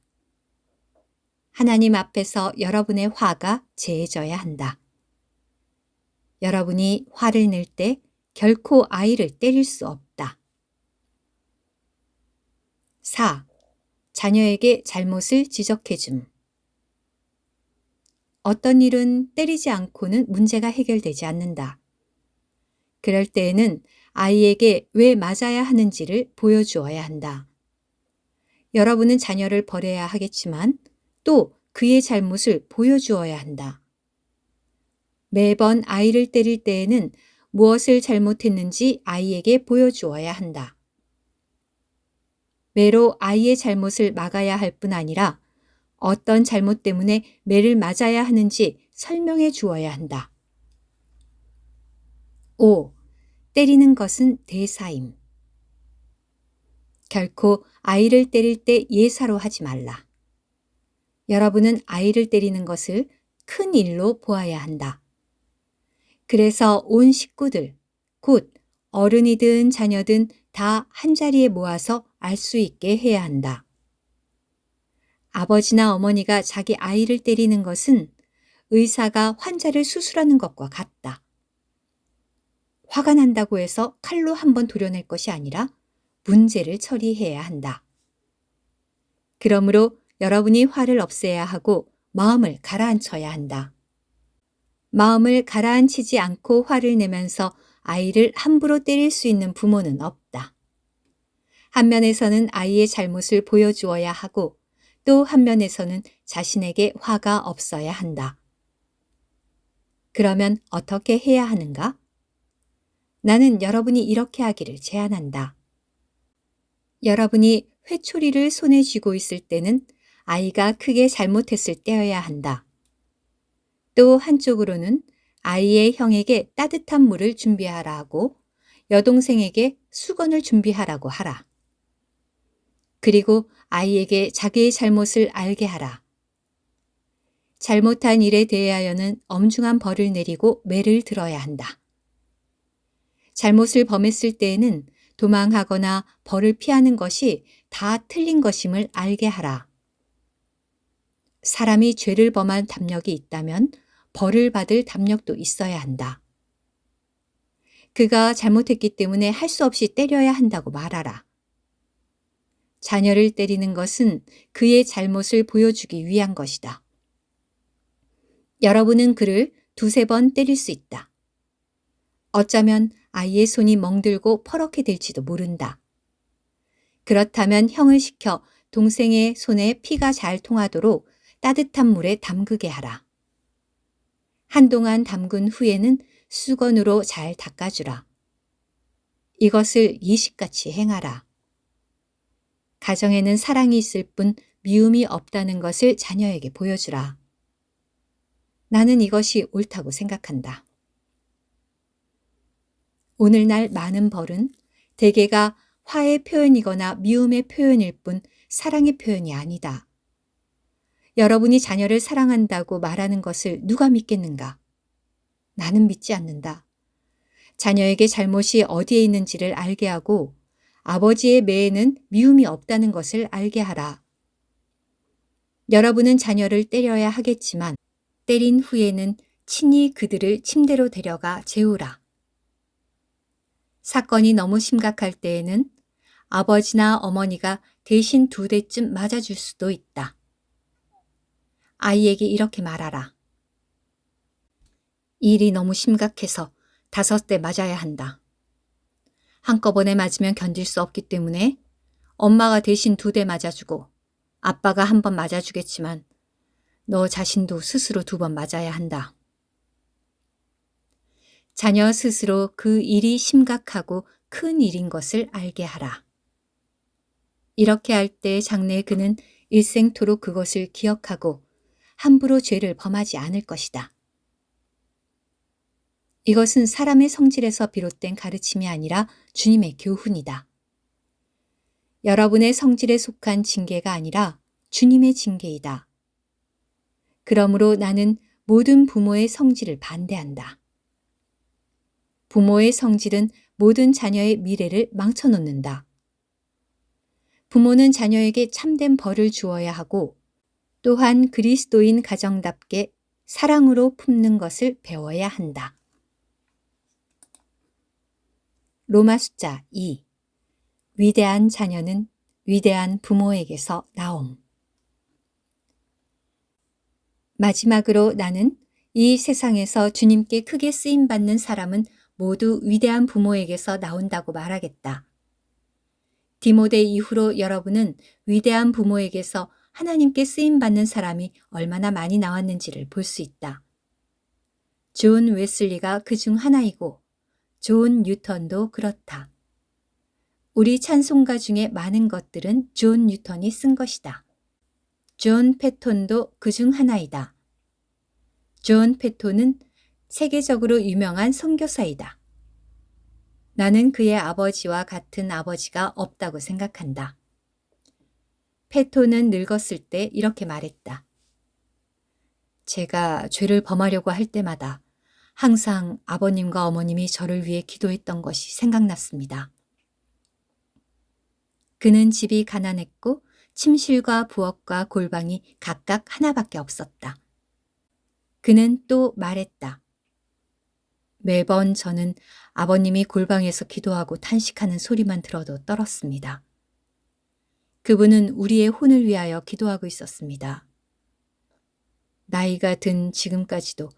하나님 앞에서 여러분의 화가 제해져야 한다. 여러분이 화를 낼 때 결코 아이를 때릴 수 없다. 4. 자녀에게 잘못을 지적해 줌. 어떤 일은 때리지 않고는 문제가 해결되지 않는다. 그럴 때에는 아이에게 왜 맞아야 하는지를 보여주어야 한다. 여러분은 자녀를 벌해야 하겠지만 또 그의 잘못을 보여주어야 한다. 매번 아이를 때릴 때에는 무엇을 잘못했는지 아이에게 보여주어야 한다. 매로 아이의 잘못을 막아야 할 뿐 아니라 어떤 잘못 때문에 매를 맞아야 하는지 설명해 주어야 한다. 5. 때리는 것은 대사임. 결코 아이를 때릴 때 예사로 하지 말라. 여러분은 아이를 때리는 것을 큰 일로 보아야 한다. 그래서 온 식구들, 곧 어른이든 자녀든 다 한자리에 모아서 알 수 있게 해야 한다. 아버지나 어머니가 자기 아이를 때리는 것은 의사가 환자를 수술하는 것과 같다. 화가 난다고 해서 칼로 한번 도려낼 것이 아니라 문제를 처리해야 한다. 그러므로 여러분이 화를 없애야 하고 마음을 가라앉혀야 한다. 마음을 가라앉히지 않고 화를 내면서 아이를 함부로 때릴 수 있는 부모는 없다. 한면에서는 아이의 잘못을 보여주어야 하고 또 한면에서는 자신에게 화가 없어야 한다. 그러면 어떻게 해야 하는가? 나는 여러분이 이렇게 하기를 제안한다. 여러분이 회초리를 손에 쥐고 있을 때는 아이가 크게 잘못했을 때여야 한다. 또 한쪽으로는 아이의 형에게 따뜻한 물을 준비하라 하고 여동생에게 수건을 준비하라고 하라. 그리고 아이에게 자기의 잘못을 알게 하라. 잘못한 일에 대하여는 엄중한 벌을 내리고 매를 들어야 한다. 잘못을 범했을 때에는 도망하거나 벌을 피하는 것이 다 틀린 것임을 알게 하라. 사람이 죄를 범한 담력이 있다면 벌을 받을 담력도 있어야 한다. 그가 잘못했기 때문에 할 수 없이 때려야 한다고 말하라. 자녀를 때리는 것은 그의 잘못을 보여주기 위한 것이다. 여러분은 그를 두세 번 때릴 수 있다. 어쩌면 아이의 손이 멍들고 퍼렇게 될지도 모른다. 그렇다면 형을 시켜 동생의 손에 피가 잘 통하도록 따뜻한 물에 담그게 하라. 한동안 담근 후에는 수건으로 잘 닦아주라. 이것을 예식같이 행하라. 가정에는 사랑이 있을 뿐 미움이 없다는 것을 자녀에게 보여주라. 나는 이것이 옳다고 생각한다. 오늘날 많은 벌은 대개가 화의 표현이거나 미움의 표현일 뿐 사랑의 표현이 아니다. 여러분이 자녀를 사랑한다고 말하는 것을 누가 믿겠는가? 나는 믿지 않는다. 자녀에게 잘못이 어디에 있는지를 알게 하고 아버지의 매에는 미움이 없다는 것을 알게 하라. 여러분은 자녀를 때려야 하겠지만 때린 후에는 친히 그들을 침대로 데려가 재우라. 사건이 너무 심각할 때에는 아버지나 어머니가 대신 2대쯤 맞아줄 수도 있다. 아이에게 이렇게 말하라. 일이 너무 심각해서 5대 맞아야 한다. 한꺼번에 맞으면 견딜 수 없기 때문에 엄마가 대신 2대 맞아주고 아빠가 1번 맞아주겠지만 너 자신도 스스로 2번 맞아야 한다. 자녀 스스로 그 일이 심각하고 큰 일인 것을 알게 하라. 이렇게 할 때 장래 그는 일생토록 그것을 기억하고 함부로 죄를 범하지 않을 것이다. 이것은 사람의 성질에서 비롯된 가르침이 아니라 주님의 교훈이다. 여러분의 성질에 속한 징계가 아니라 주님의 징계이다. 그러므로 나는 모든 부모의 성질을 반대한다. 부모의 성질은 모든 자녀의 미래를 망쳐놓는다. 부모는 자녀에게 참된 벌을 주어야 하고 또한 그리스도인 가정답게 사랑으로 품는 것을 배워야 한다. 로마 숫자 2. 위대한 자녀는 위대한 부모에게서 나옴. 마지막으로 나는 이 세상에서 주님께 크게 쓰임받는 사람은 모두 위대한 부모에게서 나온다고 말하겠다. 디모데 이후로 여러분은 위대한 부모에게서 하나님께 쓰임받는 사람이 얼마나 많이 나왔는지를 볼 수 있다. 존 웨슬리가 그 중 하나이고 존 뉴턴도 그렇다. 우리 찬송가 중에 많은 것들은 존 뉴턴이 쓴 것이다. 존 패톤도 그 중 하나이다. 존 패톤은 세계적으로 유명한 선교사이다. 나는 그의 아버지와 같은 아버지가 없다고 생각한다. 페토는 늙었을 때 이렇게 말했다. 제가 죄를 범하려고 할 때마다 항상 아버님과 어머님이 저를 위해 기도했던 것이 생각났습니다. 그는 집이 가난했고 침실과 부엌과 골방이 각각 하나밖에 없었다. 그는 또 말했다. 매번 저는 아버님이 골방에서 기도하고 탄식하는 소리만 들어도 떨었습니다. 그분은 우리의 혼을 위하여 기도하고 있었습니다. 나이가 든 지금까지도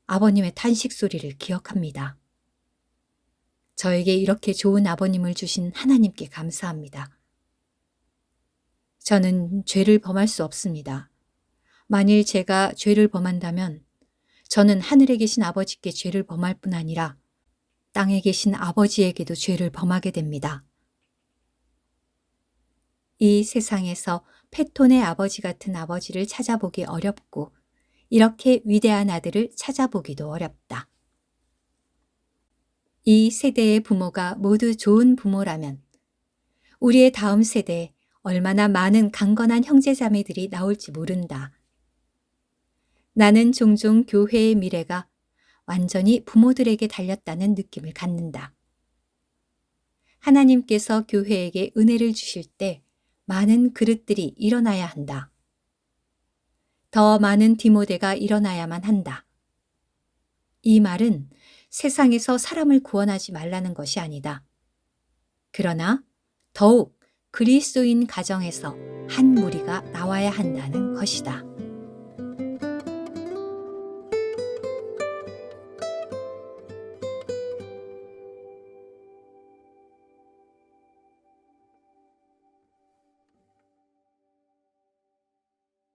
아버님의 탄식 소리를 기억합니다. 저에게 이렇게 좋은 아버님을 주신 하나님께 감사합니다. 저는 죄를 범할 수 없습니다. 만일 제가 죄를 범한다면 저는 하늘에 계신 아버지께 죄를 범할 뿐 아니라 땅에 계신 아버지에게도 죄를 범하게 됩니다. 이 세상에서 페톤의 아버지 같은 아버지를 찾아보기 어렵고 이렇게 위대한 아들을 찾아보기도 어렵다. 이 세대의 부모가 모두 좋은 부모라면 우리의 다음 세대에 얼마나 많은 강건한 형제자매들이 나올지 모른다. 나는 종종 교회의 미래가 완전히 부모들에게 달렸다는 느낌을 갖는다. 하나님께서 교회에게 은혜를 주실 때 많은 그릇들이 일어나야 한다. 더 많은 디모데가 일어나야만 한다. 이 말은 세상에서 사람을 구원하지 말라는 것이 아니다. 그러나 더욱 그리스도인 가정에서 한 무리가 나와야 한다는 것이다.